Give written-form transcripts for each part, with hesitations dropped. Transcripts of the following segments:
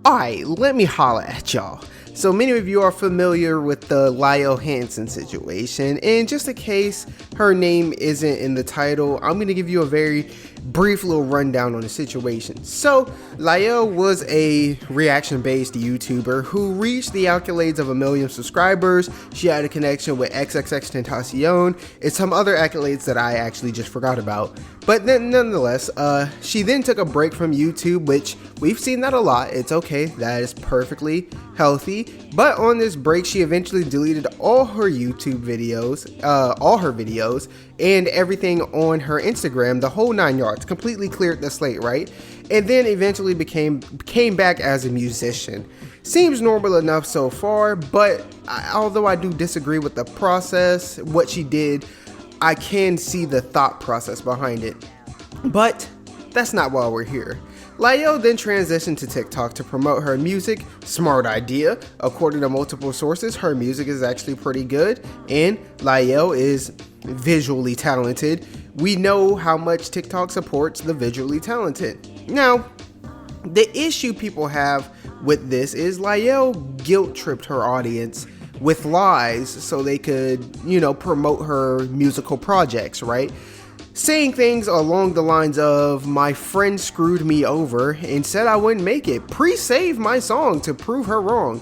Alright, let me holla at y'all. So many of you are familiar with the Lael Hansen situation, and just in case her name isn't in the title, I'm going to give you a very brief little rundown on the situation. So Lael was a reaction-based YouTuber who reached the accolades of 1 million subscribers. She had a connection with xxxtentacion and some other accolades that I actually just forgot about. But then nonetheless, she then took a break from YouTube, which we've seen that a lot. It's okay, that is perfectly healthy. But on this break, she eventually deleted all her YouTube videos, and everything on her Instagram, the whole 9 yards, completely cleared the slate, right? And then eventually came back as a musician. Seems normal enough so far, but although I do disagree with the process, what she did, I can see the thought process behind it. But that's not why we're here. Lael then transitioned to TikTok to promote her music. Smart idea. According to multiple sources, her music is actually pretty good, and Lael is visually talented. We know how much TikTok supports the visually talented. Now, the issue people have with this is Lael guilt tripped her audience with lies so they could, promote her musical projects, right? Saying things along the lines of, my friend screwed me over and said I wouldn't make it. Pre-save my song to prove her wrong.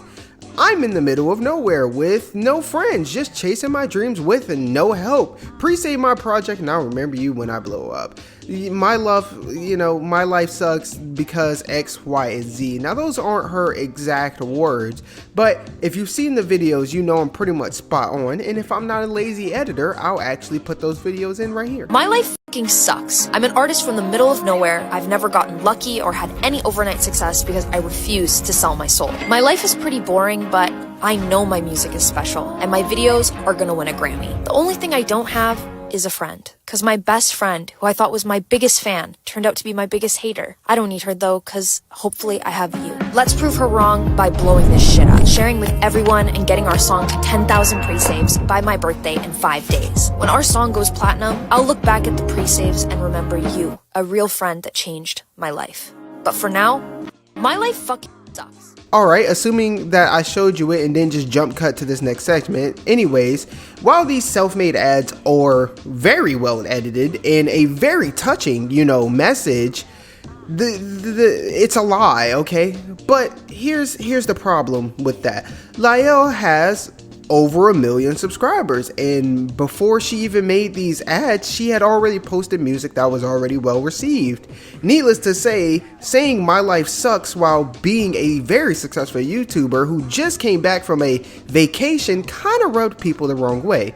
I'm in the middle of nowhere with no friends, just chasing my dreams with no help. Pre-save my project and I'll remember you when I blow up. My life sucks because X, Y, and Z. Now those aren't her exact words, but if you've seen the videos, you know I'm pretty much spot on, and if I'm not a lazy editor, I'll actually put those videos in right here. My life fucking sucks. I'm an artist from the middle of nowhere. I've never gotten lucky or had any overnight success because I refuse to sell my soul. My life is pretty boring, but I know my music is special, and my videos are gonna win a Grammy. The only thing I don't have is a friend, cause my best friend, who I thought was my biggest fan, turned out to be my biggest hater. I don't need her though, cause hopefully I have you. Let's prove her wrong by blowing this shit up, sharing with everyone, and getting our song to 10,000 pre-saves by my birthday in 5 days. When our song goes platinum, I'll look back at the pre-saves and remember you, a real friend that changed my life. But for now, my life fucking sucks. Alright, assuming that I showed you it and then just jump cut to this next segment. Anyways, while these self-made ads are very well edited and a very touching, message, it's a lie, okay? But here's the problem with that. Lael has over 1 million subscribers, and before she even made these ads, she had already posted music that was already well received. Needless to say, saying my life sucks while being a very successful YouTuber who just came back from a vacation kind of rubbed people the wrong way.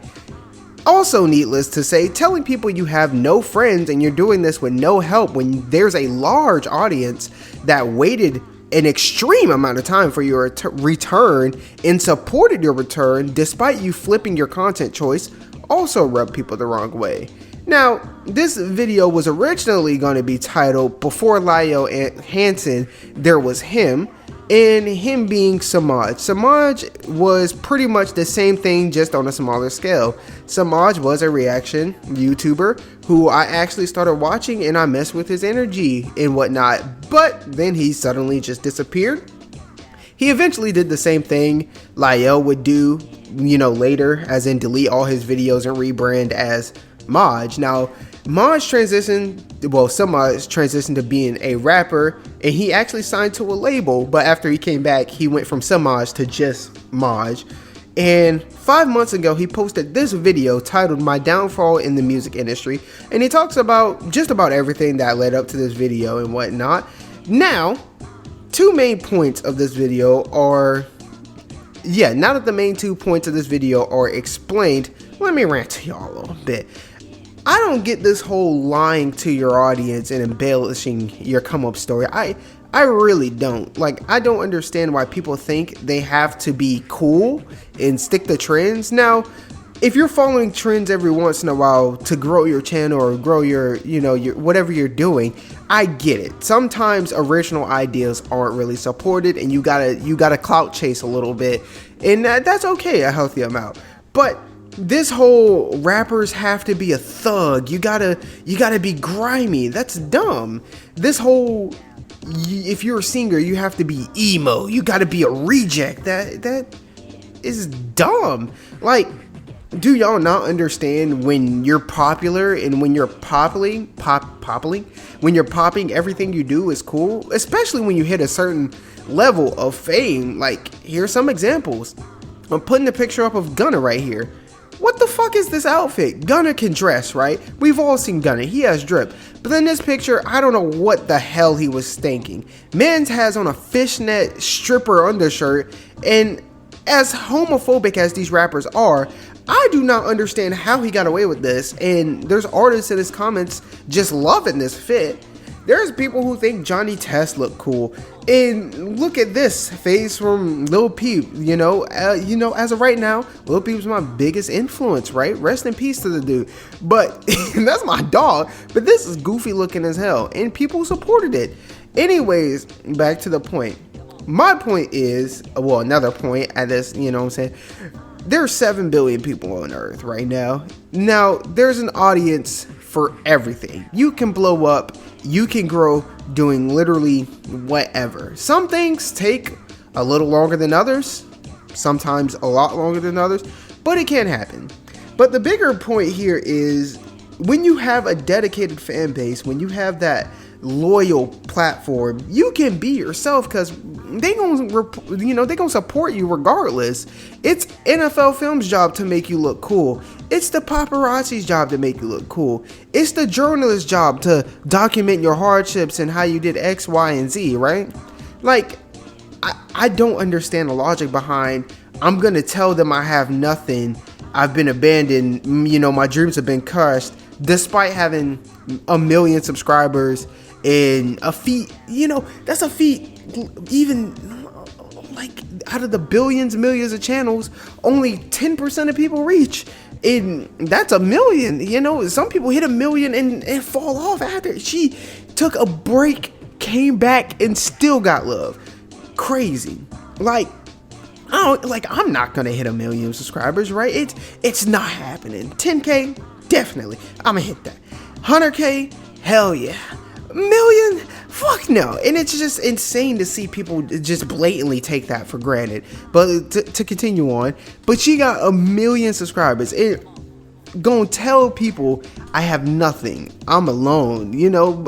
Also needless to say, telling people you have no friends and you're doing this with no help when there's a large audience that waited an extreme amount of time for your return and supported your return despite you flipping your content choice also rubbed people the wrong way. Now, this video was originally going to be titled Before Lael and Hansen, There Was Him, and him being Samaj. Samaj was pretty much the same thing, just on a smaller scale. Samaj was a reaction YouTuber who I actually started watching, and I messed with his energy and whatnot, but then he suddenly just disappeared. He eventually did the same thing Lael would do, later, as in delete all his videos and rebrand as Maj. Now, Samaj transitioned to being a rapper, and he actually signed to a label, but after he came back, he went from Samaj to just Maj. And 5 months ago, he posted this video titled My Downfall in the Music Industry, and he talks about just about everything that led up to this video and whatnot. Now, two main points of this video are, now that the main 2 points of this video are explained, let me rant to y'all a little bit. I don't get this whole lying to your audience and embellishing your come-up story. I really don't. I don't understand why people think they have to be cool and stick to trends. Now, if you're following trends every once in a while to grow your channel or grow your whatever you're doing, I get it. Sometimes original ideas aren't really supported, and you gotta clout chase a little bit, and that's okay, a healthy amount. But this whole rappers have to be a thug, you gotta be grimy, that's dumb. This whole if you're a singer, you have to be emo. You got to be a reject. That is dumb. Like, do y'all not understand when you're popular and when you're popping, when you're popping, everything you do is cool, especially when you hit a certain level of fame. Like, here's some examples. I'm putting the picture up of Gunna right here. What the fuck is this outfit? Gunna can dress, right? We've all seen Gunna. He has drip. But in this picture, I don't know what the hell he was thinking. Mans has on a fishnet stripper undershirt, and as homophobic as these rappers are, I do not understand how he got away with this, and there's artists in his comments just loving this fit. There's people who think Johnny Test look cool, and look at this face from Lil Peep. As of right now, Lil Peep's my biggest influence, right? Rest in peace to the dude. But that's my dog. But this is goofy looking as hell, and people supported it. Anyways, back to the point. My point is, another point at this, you know what I'm saying? There's 7 billion people on Earth right now. Now, there's an audience for everything. You can blow up, you can grow doing literally whatever. Some things take a little longer than others, sometimes a lot longer than others, but it can happen. But the bigger point here is when you have a dedicated fan base, when you have that loyal platform, you can be yourself, because they gonna support you regardless. It's NFL Film's job to make you look cool. It's the paparazzi's job to make you look cool. It's the journalist's job to document your hardships and how you did X, Y, and Z, right? Like, I don't understand the logic behind, I'm gonna tell them I have nothing, I've been abandoned, my dreams have been crushed, despite having 1 million subscribers and a feat, that's a feat. Even like out of the billions, millions of channels, only 10% of people reach, and that's 1 million. Some people hit 1 million and fall off after. She took a break, came back, and still got love. Crazy. I'm not gonna hit 1 million subscribers, right? It's not happening. 10K, definitely, I'm gonna hit that. 100K, hell yeah. 1 million? Fuck no. And it's just insane to see people just blatantly take that for granted. But to continue on, but she got 1 million subscribers. It gonna tell people I have nothing. I'm alone.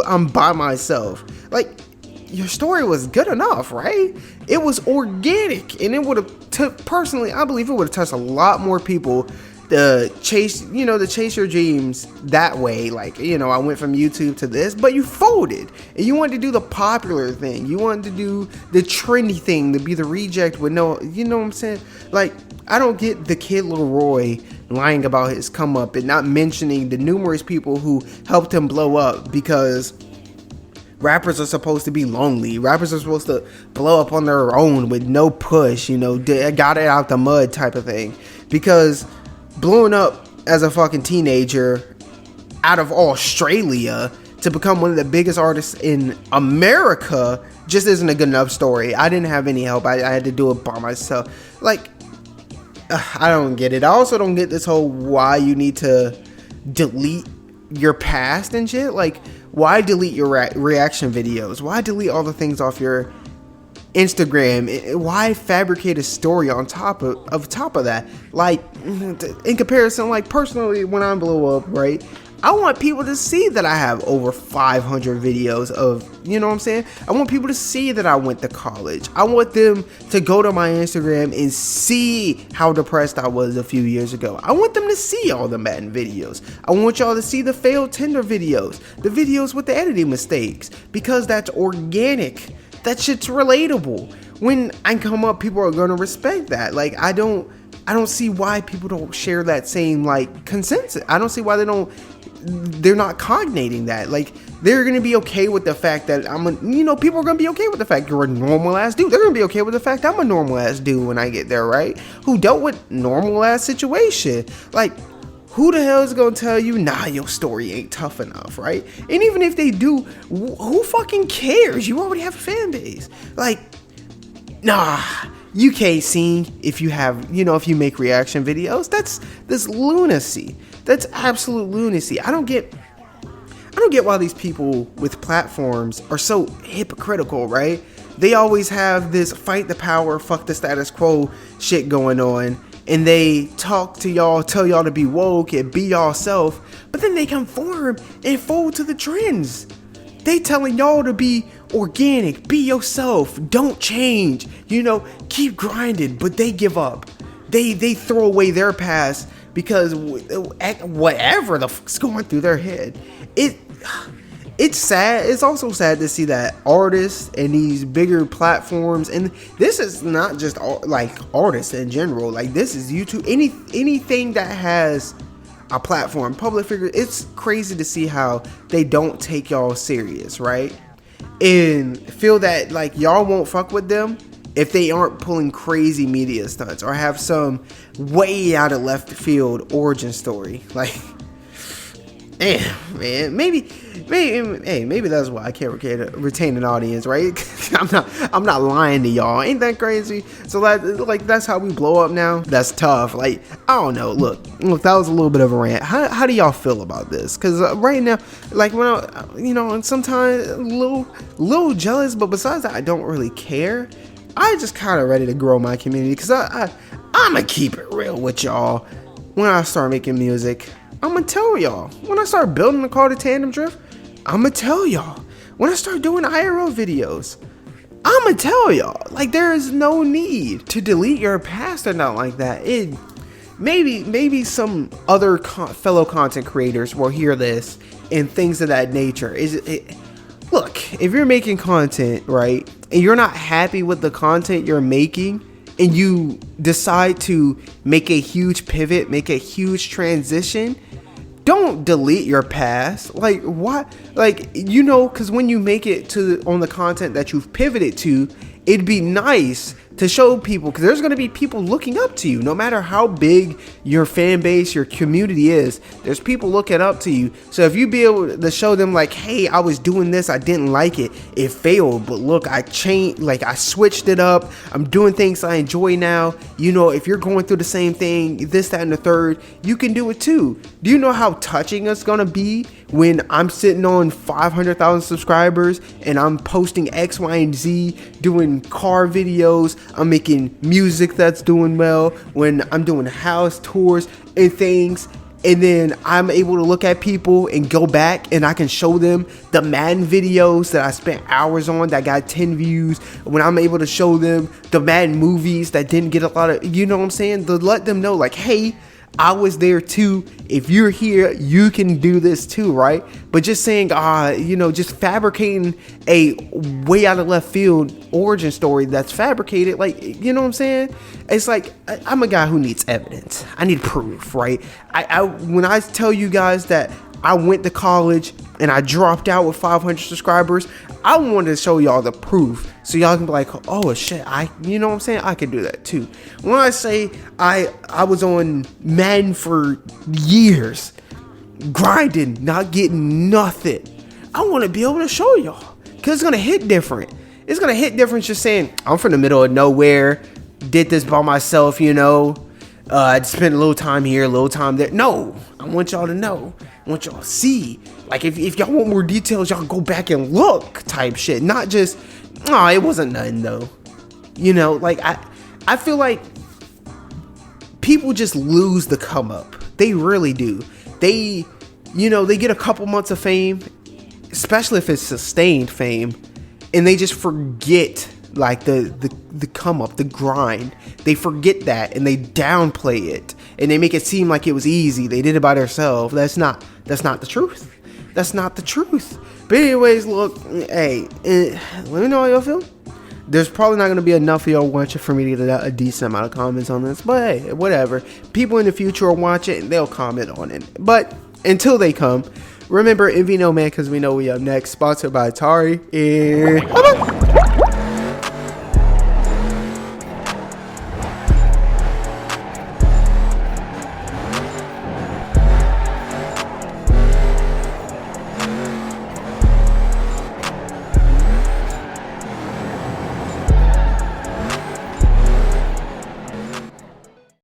I'm by myself. Like, your story was good enough, right? It was organic, and it would have personally, I believe it would have touched a lot more people to chase your dreams that way. Like, I went from YouTube to this, but you folded and you wanted to do the popular thing. You wanted to do the trendy thing, to be the reject with no, you know what I'm saying? Like, I don't get the kid Leroy lying about his come up and not mentioning the numerous people who helped him blow up, because rappers are supposed to be lonely. Rappers are supposed to blow up on their own with no push, got it out the mud type of thing. Because blowing up as a fucking teenager out of Australia to become one of the biggest artists in America just isn't a good enough story. I didn't have any help. I had to do it by myself. Like, I don't get it. I also don't get this whole why you need to delete your past and shit. Like, why delete your reaction videos? Why delete all the things off your Instagram? Why fabricate a story on top of that? Like, in comparison, like, personally, when I blow up, right, I want people to see that I have over 500 videos of, you know what I'm saying? I want people to see that I went to college. I want them to go to my Instagram and see how depressed I was a few years ago. I want them to see all the Madden videos. I want y'all to see the failed Tinder videos, the videos with the editing mistakes, because that's organic. That shit's relatable. When I come up, people are gonna respect that. Like, I don't see why people don't share that same, like, consensus. I don't see why they're not cognating that. Like, they're gonna be okay with the fact that people are gonna be okay with the fact you're a normal ass dude. They're gonna be okay with the fact I'm a normal ass dude when I get there, right? Who dealt with normal ass situation. Like, who the hell is gonna tell you, nah, your story ain't tough enough, right? And even if they do, who fucking cares? You already have a fan base. Like, nah, you can't sing if you have, if you make reaction videos. That's lunacy. That's absolute lunacy. I don't get I don't get why these people with platforms are so hypocritical, right? They always have this fight the power, fuck the status quo shit going on. And they talk to y'all, tell y'all to be woke and be y'all self. But then they conform and fold to the trends. They telling y'all to be organic, be yourself, don't change, keep grinding, but they give up. They throw away their past because whatever the fuck's going through their head. It's sad. It's also sad to see that artists and these bigger platforms, and this is not just like artists in general, like this is YouTube, anything that has a platform, public figure, it's crazy to see how they don't take y'all serious, right? And feel that like y'all won't fuck with them if they aren't pulling crazy media stunts or have some way out of left field origin story. Like, man, maybe that's why I can't retain an audience, right? I'm not lying to y'all. Ain't that crazy? So that's how we blow up now. That's tough. Like, I don't know. Look, that was a little bit of a rant. How do y'all feel about this? Because right now, like when and sometimes a little jealous, but besides that, I don't really care. I just kind of ready to grow my community because I'm gonna keep it real with y'all. When I start making music, I'm gonna tell y'all. When I start building the car to tandem drift, I'm gonna tell y'all. When I start doing IRL videos, I'm gonna tell y'all. Like, there is no need to delete your past or not like that. Maybe some other fellow content creators will hear this and things of that nature. Look, if you're making content, right, and you're not happy with the content you're making, and you decide to make a huge pivot, make a huge transition, don't delete your past. Like, what? Like, because when you make it on the content that you've pivoted to, it'd be nice to show people, because there's going to be people looking up to you. No matter how big your fan base, your community is, there's people looking up to you. So if you be able to show them like, hey, I was doing this, I didn't like it, it failed, but look, I changed, like I switched it up, I'm doing things I enjoy now. If you're going through the same thing, this, that, and the third, you can do it too. Do you know how touching it's going to be when I'm sitting on 500,000 subscribers and I'm posting X, Y, and Z, doing car videos, I'm making music that's doing well, when I'm doing house tours and things, and then I'm able to look at people and go back and I can show them the Madden videos that I spent hours on that got 10 views, when I'm able to show them the Madden movies that didn't get a lot of, what I'm saying, to let them know like, hey, I was there too. If you're here, you can do this too, right? But just saying, just fabricating a way out of left field origin story that's fabricated, like, what I'm saying? It's like, I'm a guy who needs evidence. I need proof, right? When I tell you guys that I went to college and I dropped out with 500 subscribers, I wanted to show y'all the proof so y'all can be like, oh shit, I can do that too. When I say I was on Madden for years, grinding, not getting nothing, I want to be able to show y'all, because it's going to hit different. It's going to hit different just saying, I'm from the middle of nowhere, did this by myself, I spent a little time here, a little time there. No, I want y'all to know. I want y'all to see. Like, if y'all want more details, y'all go back and look type shit. Not just, it wasn't nothing though. Like, I feel like people just lose the come up. They really do. They get a couple months of fame, especially if it's sustained fame, and they just forget like the come up, the grind. They forget that and they downplay it and they make it seem like it was easy. They did it by themselves. That's not the truth. That's not the truth. But anyways, look, hey, let me know how y'all feel. There's probably not going to be enough of y'all watching for me to get a decent amount of comments on this, but hey, whatever. People in the future will watch it and they'll comment on it. But until they come, remember, envy no man, because we know we up next. Sponsored by Atari. And bye-bye.